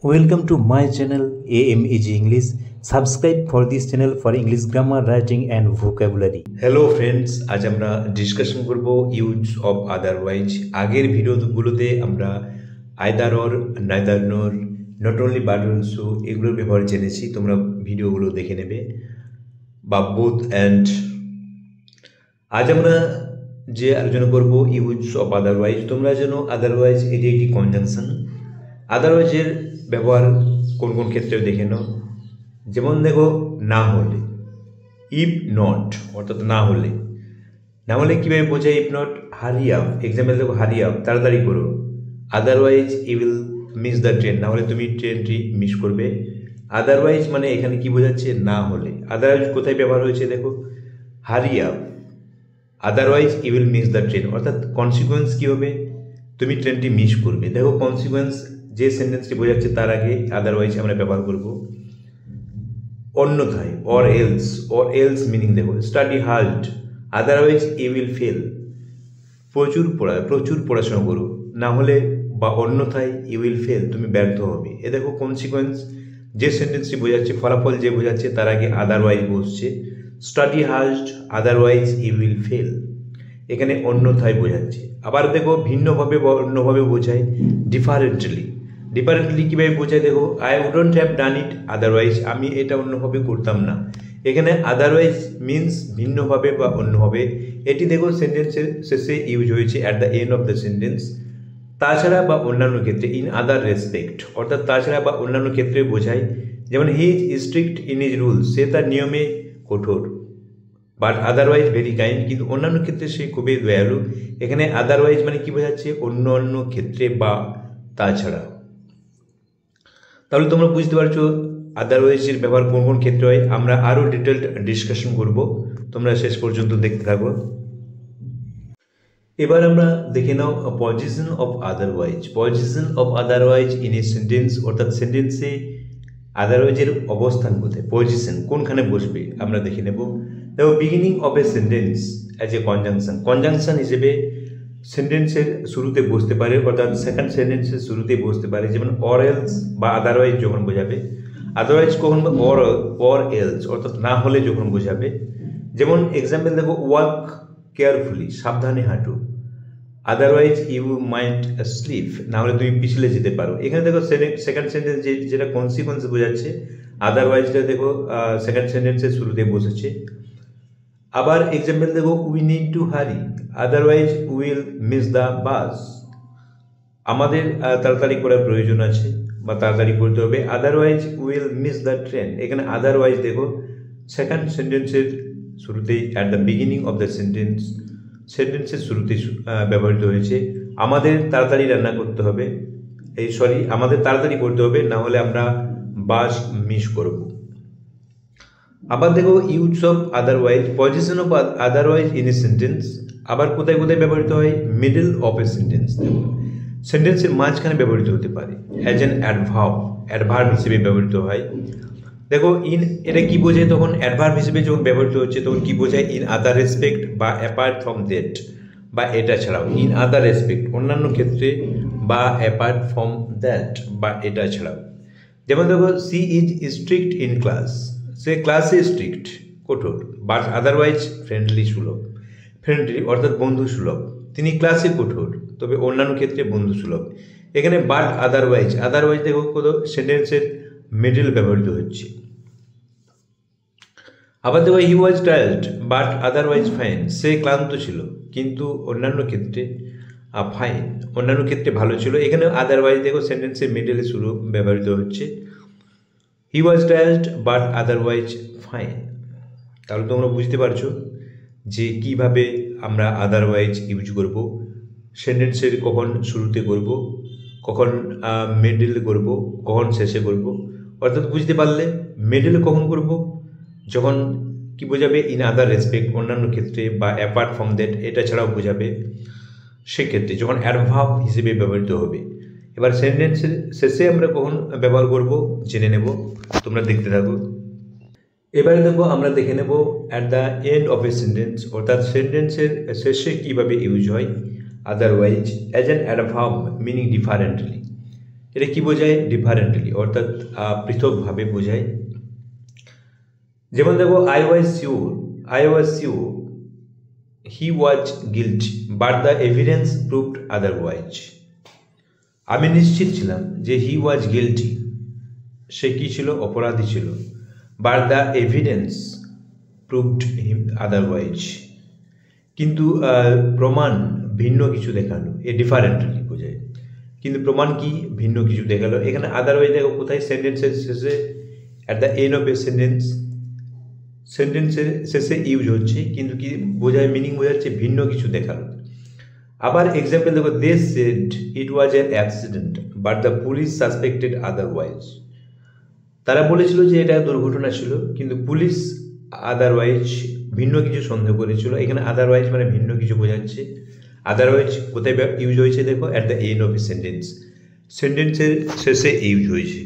Welcome to my channel AMEG English. Subscribe for this channel for English grammar, writing and vocabulary. Hello friends, আজ আমরা discussion করব use of otherwise. আগের ভিডিওগুলোতে আমরা either or, neither নর, not only but also এগুলোর ব্যবহার জেনেছি। তোমরা ভিডিওগুলো দেখে নেবে, বা বোথ অ্যান্ড। আজ আমরা যে আলোচনা করব ইউজ অফ আদারওয়াইজ। তোমরা যেন আদারওয়াইজ এটি একটি কনজাংশন। আদারওয়াইজের ব্যবহার কোন কোন ক্ষেত্রে দেখে নাও। যেমন দেখো, না হলে, ইফ নট অর্থাৎ না হলে। না হলে কীভাবে বোঝায়? If not, hurry up. Example দেখো, হারি আপ, তাড়াতাড়ি করো। Otherwise you will miss the train, না হলে তুমি ট্রেনটি মিস করবে। আদারওয়াইজ মানে এখানে কি বোঝাচ্ছে? না হলে। আদারওয়াইজ কোথায় ব্যবহার হয়েছে দেখো, hurry up, otherwise you will miss the train. অর্থাৎ কনসিকুয়েন্স কী হবে? তুমি ট্রেনটি মিস করবে। দেখো, কনসিকুয়েন্স যে সেন্টেন্সটি বোঝাচ্ছে তার আগে আদারওয়াইজ আমরা ব্যবহার করব। অন্যথায়, or else. Or else meaning দেখো, study hard, otherwise you will fail. প্রচুর পড়াশোনা করো, না হলে বা অন্যথায় ইউ উইল ফেল, তুমি ব্যর্থ হবে। এ দেখো, কনসিকুয়েন্স যে সেন্টেন্সটি বোঝাচ্ছে, ফলাফল যে বোঝাচ্ছে তার আগে আদারওয়াইজ বসছে। Study hard, otherwise you will fail, এখানে অন্যথায় বোঝাচ্ছে। আবার দেখো, ভিন্নভাবে বা অন্যভাবে বোঝায়, ডিফারেন্টলি। ডিফারেন্টলি কীভাবে বোঝায়? দেখো, I wouldn't have done it otherwise, আমি এটা অন্যভাবে করতাম না। এখানে আদারওয়াইজ মিনস ভিন্নভাবে বা অন্যভাবে। এটি দেখো সেন্টেন্সের শেষে ইউজ হয়েছে, at the end of the sentence. তাছাড়া বা অন্যান্য ক্ষেত্রে, ইন আদার রেসপেক্ট, অর্থাৎ তাছাড়া বা অন্যান্য ক্ষেত্রে বোঝায়। যেমন, he is strict in his rules, সে তার নিয়মে কঠোর। বাট আদারওয়াইজ ভেরি কাইন্ড, কিন্তু অন্যান্য ক্ষেত্রে সে খুবই দয়ালু। এখানে আদারওয়াইজ মানে কি বোঝাচ্ছে? অন্য অন্য ক্ষেত্রে বা তাছাড়া। তাহলে তোমরা বুঝতে পারছো আদারওয়াইজের ব্যবহার কোন কোন ক্ষেত্রে হয়। আমরা আরও ডিটেলড ডিসকাশন করব, তোমরা শেষ পর্যন্ত দেখতে থাকো। এবার আমরা দেখে নাও position of otherwise. Position of otherwise in a sentence, অর্থাৎ সেন্টেন্সে আদারওয়াইজের অবস্থান কোথায়, পজিশন কোনখানে বসবে আমরা দেখে নেব। দেখো, beginning of a sentence as a conjunction. Conjunction হিসেবে সেন্টেন্সের শুরুতে বসতে পারে, অর্থাৎ সেকেন্ড সেন্টেন্সের শুরুতে বসতে পারে। যেমন, অর এলস বা আদারওয়াইজ যখন বোঝাবে। আদারওয়াইজ কখন? অর এলস অর্থাৎ না হলে যখন বোঝাবে। যেমন এক্সাম্পল দেখো, ওয়াক কেয়ারফুলি, সাবধানে হাঁটো। আদারওয়াইজ ইউ মাইট স্লিপ, না হলে তুমি পিছলে যেতে পারো। এখানে দেখো সেকেন্ড সেন্টেন্স যেটা কনসিকুয়েন্স বোঝাচ্ছে, আদারওয়াইজটা দেখো সেকেন্ড সেন্টেন্সের শুরুতে বসেছে। আবার এক্সাম্পল দেখো, উই নিড টু হারি, otherwise will miss the bus. আমাদের তাড়াতাড়ি করার প্রয়োজন আছে বা তাড়াতাড়ি করতে হবে, otherwise will miss the train. এখানে আদারওয়াইজ দেখো সেকেন্ড সেন্টেন্সের শুরুতেই, at the beginning of the সেন্টেন্সের শুরুতেই ব্যবহৃত হয়েছে। আমাদের তাড়াতাড়ি রান্না করতে হবে, আমাদের তাড়াতাড়ি করতে হবে, না হলে আমরা বাস মিস করব। আবার দেখো, use of otherwise, position of otherwise in a sentence. আবার কোথায় কোথায় ব্যবহৃত হয়? Middle of a sentence. দেখো, সেন্টেন্সের মাঝখানে ব্যবহৃত হতে পারে, অ্যাজ অ্যান অ্যাডভার্ব হিসেবে ব্যবহৃত হয়। দেখো, এটা কি বোঝায়? তখন অ্যাডভার্ব হিসেবে যখন ব্যবহৃত হচ্ছে তখন কি বোঝায়? ইন আদার রেসপেক্ট বা অ্যাপার্ট ফ্রম দ্যাট, বা এটা ছাড়াও। ইন আদার রেসপেক্ট অন্যান্য ক্ষেত্রে, বা অ্যাপার্ট ফ্রম দ্যাট বা এটা ছাড়াও। যেমন দেখো, she is strict in class, সে ক্লাসে স্ট্রিক্ট, কঠোর। বাট আদারওয়াইজ ফ্রেন্ডলি অর্থাৎ বন্ধু সুলভ। তিনি ক্লাসে কঠোর, তবে অন্যান্য ক্ষেত্রে বন্ধু সুলভ। এখানে বাট আদারওয়াইজ দেখো কত সেন্টেন্সের মিডল ব্যবহৃত হচ্ছে। আবার দেখো, he was tired but otherwise fine, সে ক্লান্ত ছিল কিন্তু অন্যান্য ক্ষেত্রে ফাইন, অন্যান্য ক্ষেত্রে ভালো ছিল। এখানে আদারওয়াইজ দেখো সেন্টেন্সের মিডলে শুরু ব্যবহৃত হচ্ছে। He was tired but otherwise fine. তাহলে তোমরা বুঝতে পারছো যে কিভাবে আমরা আদারওয়াইজ ইউজ করব। সেন্টেন্সের কখন শুরুতে করব, কখন মিডলে করব, কখন শেষে করব। অর্থাৎ বুঝতে পারলে মিডলে কখন করব? যখন কি বোঝাবে? ইন আদার রেসপেক্ট অন্যান্য ক্ষেত্রে, বা অ্যাপার্ট ফ্রম দ্যাট এটা ছাড়াও বোঝাবে, সেক্ষেত্রে যখন অ্যাডভার্ব হিসেবে ব্যবহৃত হবে। এবার সেন্টেন্সের শেষে আমরা কখন ব্যবহার করব জেনে নেব, তোমরা দেখতে থাকো। এবারে দেখো, আমরা দেখে নেব at the end of A sentence, অর্থাৎ সেন্টেন্সের শেষে কীভাবে ইউজ হয় otherwise as an adverb meaning differently. এটা কি বোঝায়? ডিফারেন্টলি, অর্থাৎ পৃথকভাবে বোঝায়। যেমন দেখো, I was sure he was guilty but the evidence proved otherwise. আমি নিশ্চিত ছিলাম যে হি ওয়াজ গিল্টি, সে কি ছিল? অপরাধী ছিল। But the evidence proved him otherwise, কিন্তু প্রমাণ ভিন্ন কিছু দেখালো। এ ডিফারেন্টলি বোঝায়, কিন্তু প্রমাণ কি? ভিন্ন কিছু দেখালো। এখানে আদারওয়াইজ দেখো কোথায়? সেন্টেন্সের শেষে, অ্যাট দ্য এন্ড অফ এ সেন্টেন্সের শেষে ইউজ হচ্ছে, কিন্তু কি বোঝায়? মিনিং বোঝাচ্ছে ভিন্ন কিছু দেখালো। আবার এক্সাম্পল দেখো, they said it was an accident but the police suspected otherwise. তারা বলেছিল যে এটা দুর্ঘটনা ছিল, কিন্তু পুলিশ আদারওয়াইজ ভিন্ন কিছু সন্দেহ করেছিল। এখানে আদারওয়াইজ মানে ভিন্ন কিছু বোঝাচ্ছে। আদারওয়াইজ কোথায় ইউজ হয়েছে? দেখো, অ্যাট দ্য এন্ড অফ এ সেন্টেন্সের শেষে ইউজ হয়েছে।